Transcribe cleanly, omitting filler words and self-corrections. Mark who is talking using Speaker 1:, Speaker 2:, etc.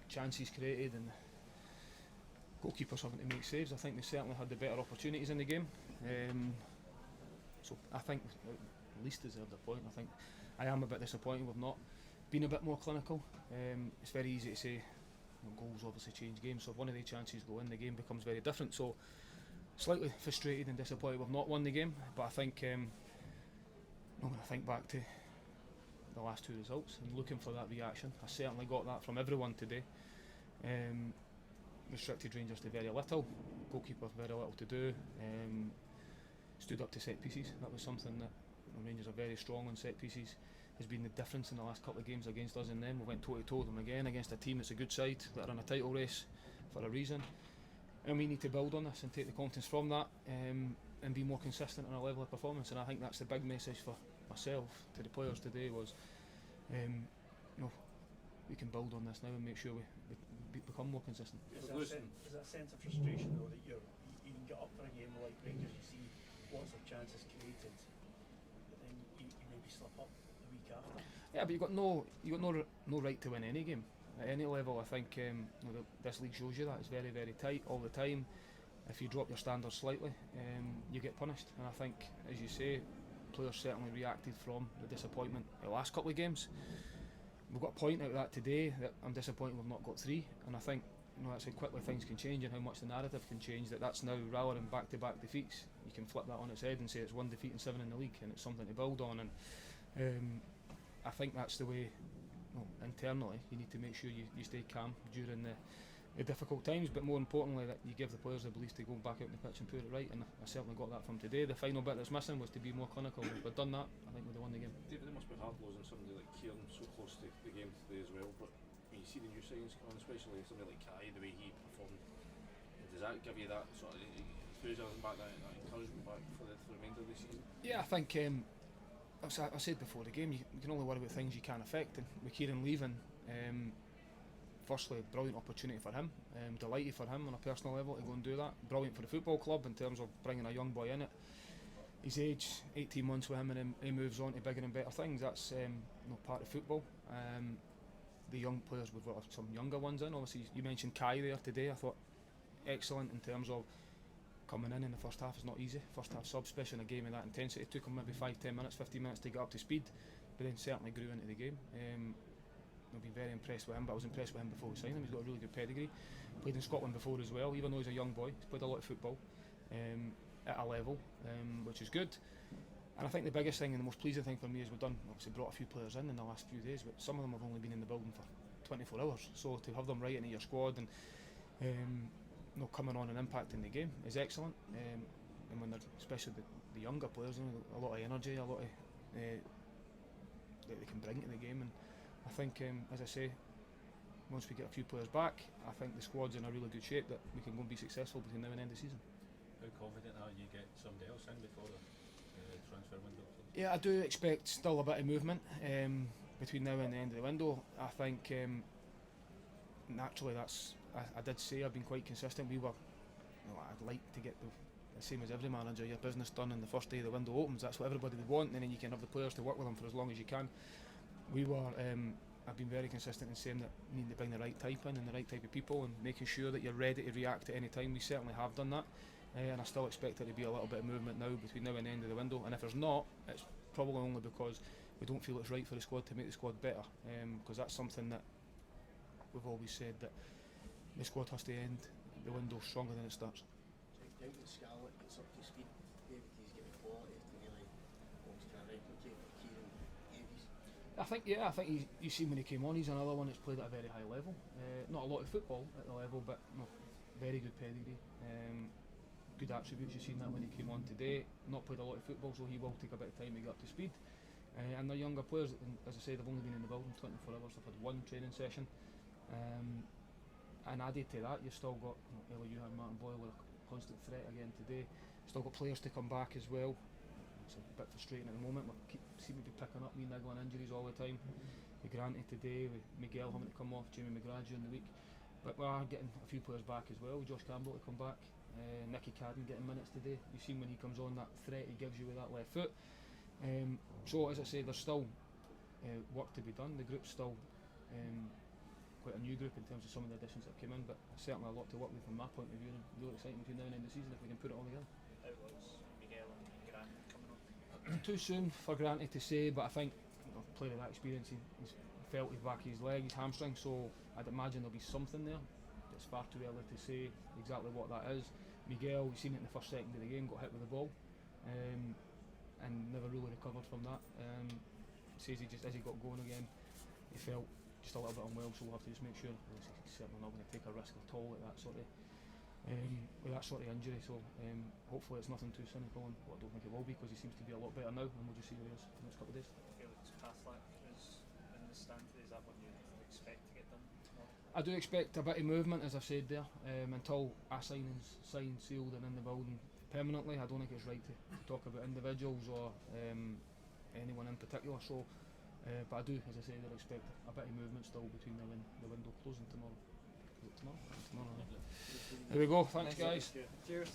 Speaker 1: chances created and goalkeepers having to make saves, I think they certainly had the better opportunities in the game. So I think at least deserved a point. I think I am a bit disappointed with not being a bit more clinical. It's very easy to say goals obviously change games, so if one of the chances go in, the game becomes very different. So slightly frustrated and disappointed we've not won the game, but I think when I think back to the last two results and looking for that reaction, I certainly got that from everyone today. Restricted Rangers to very little, goalkeeper very little to do, stood up to set pieces. That was something that Rangers are very strong on set pieces, has been the difference in the last couple of games against us and them. We went toe to toe with them again against a team that's a good side, that are in a title race for a reason, and we need to build on this and take the confidence from that, and be more consistent on our level of performance. And I think that's the big message for myself to the players today was we can build on this now and make sure we become more consistent.
Speaker 2: Is that a sense of frustration though, that you can get up for a game like Rangers, you see lots of chances created, but then you maybe slip up the week after?
Speaker 1: Yeah, but you've got no right to win any game at any level. I think this league shows you that it's very, very tight all the time. If you drop your standards slightly, you get punished. And I think, as you say, players certainly reacted from the disappointment the last couple of games. We've got a point out of that today that I'm disappointed we've not got 3, and I think that's how quickly things can change and how much the narrative can change. That's now rather than back-to-back defeats, you can flip that on its head and say it's 1 defeat and 7 in the league, and it's something to build on. And I think that's the way. Internally, you need to make sure you stay calm during the difficult times, but more importantly that you give the players the belief to go back out on the pitch and put it right, and I certainly got that from today. The final bit that's missing was to be more clinical. If we'd done that, I think we'd have won the game.
Speaker 3: David, it must be hard losing somebody like Kieran so close to the game today as well, but when you see the new signings come on, especially somebody like Kai, the way he performed, does that give you that sort of enthusiasm back, that encouragement back for the remainder of the season?
Speaker 1: Yeah, I think I said before the game, you can only worry about things you can't affect, and with Kieran leaving, firstly, brilliant opportunity for him, delighted for him on a personal level to go and do that. Brilliant for the football club in terms of bringing a young boy in at his age, 18 months with him, and then he moves on to bigger and better things. That's part of football. The young players, we've got some younger ones in. Obviously, you mentioned Kai there today. I thought excellent in terms of coming in the first half is not easy. First half sub, especially in a game of that intensity, it took him maybe 5-10 minutes, 15 minutes to get up to speed, but then certainly grew into the game. I've been very impressed with him, but I was impressed with him before we signed him. He's got a really good pedigree. Played in Scotland before as well, even though he's a young boy. He's played a lot of football at a level, which is good. And I think the biggest thing and the most pleasing thing for me is we've obviously brought a few players in the last few days, but some of them have only been in the building for 24 hours. So to have them right into your squad and coming on and impacting the game is excellent. And when they're, especially the younger players, a lot of energy, a lot of that they can bring to the game. And I think, as I say, once we get a few players back, I think the squad's in a really good shape that we can go and be successful between now and end of the season.
Speaker 4: How confident are you get somebody else in before the transfer window?
Speaker 1: Yeah, I do expect still a bit of movement between now and the end of the window. I think naturally I did say I've been quite consistent. I'd like to get the same as every manager, your business done on the first day the window opens. That's what everybody would want, and then you can have the players to work with them for as long as you can. I've been very consistent in saying that you need to bring the right type in and the right type of people and making sure that you're ready to react at any time. We certainly have done that, and I still expect there to be a little bit of movement now between now and the end of the window. And if there's not, it's probably only because we don't feel it's right for the squad to make the squad better, because that's something that we've always said, that the squad has to end the window stronger than it starts.
Speaker 2: Do you think that Scarlett gets up to speed? David, he's getting quality to really almost try to replicate Kieran Davies?
Speaker 1: I think you've seen when he came on, he's another one that's played at a very high level. Not a lot of football at the level, but very good pedigree. Good attributes. You've seen that when he came on today. Not played a lot of football, so he will take a bit of time to get up to speed. And the younger players, as I said, they've only been in the building 24 hours. They've had one training session. And added to that, you've still got Ellie Johan, Martin Boyle with a constant threat again today. Still got players to come back as well. It's a bit frustrating at the moment. We seem to be picking up niggling injuries all the time. With Granty today, with Miguel having to come off, Jamie McGrath during the week. But we are getting a few players back as well. Josh Campbell to come back. Nicky Cadden getting minutes today. You've seen when he comes on, that threat he gives you with that left foot. So as I say, there's still work to be done. The group's still quite a new group in terms of some of the additions that came in, but certainly a lot to work with from my point of view, and really exciting between now and the end of the season if we can put it all together.
Speaker 2: How was Miguel and Grant coming on?
Speaker 1: Too soon for granted to say, but I think a player of that experience, he's felt his back of his leg, his hamstring, so I'd imagine there'll be something there. It's far too early to say exactly what that is. Miguel, we've seen it in the first second of the game, got hit with the ball, and never really recovered from that. Says he just, as he got going again, he felt just a little bit unwell, so we'll have to just make sure. He's certainly not going to take a risk at all at that sort of with that sort of injury. So hopefully it's nothing too cynical, and well, I don't think it will be, because he seems to be a lot better now, and we'll just see where he is in the next couple of days.
Speaker 2: Felix Paslak is in the stand today. Is that what you expect to get done?
Speaker 1: I do expect a bit of movement, as I've said there, until a signing's signed, sealed and in the building permanently. I don't think it's right to talk about individuals or anyone in particular, so but I do, as I say, I'd expect a bit of movement still between now and the window closing tomorrow. Is it tomorrow? Tomorrow. There we go, thanks guys.
Speaker 2: Cheers.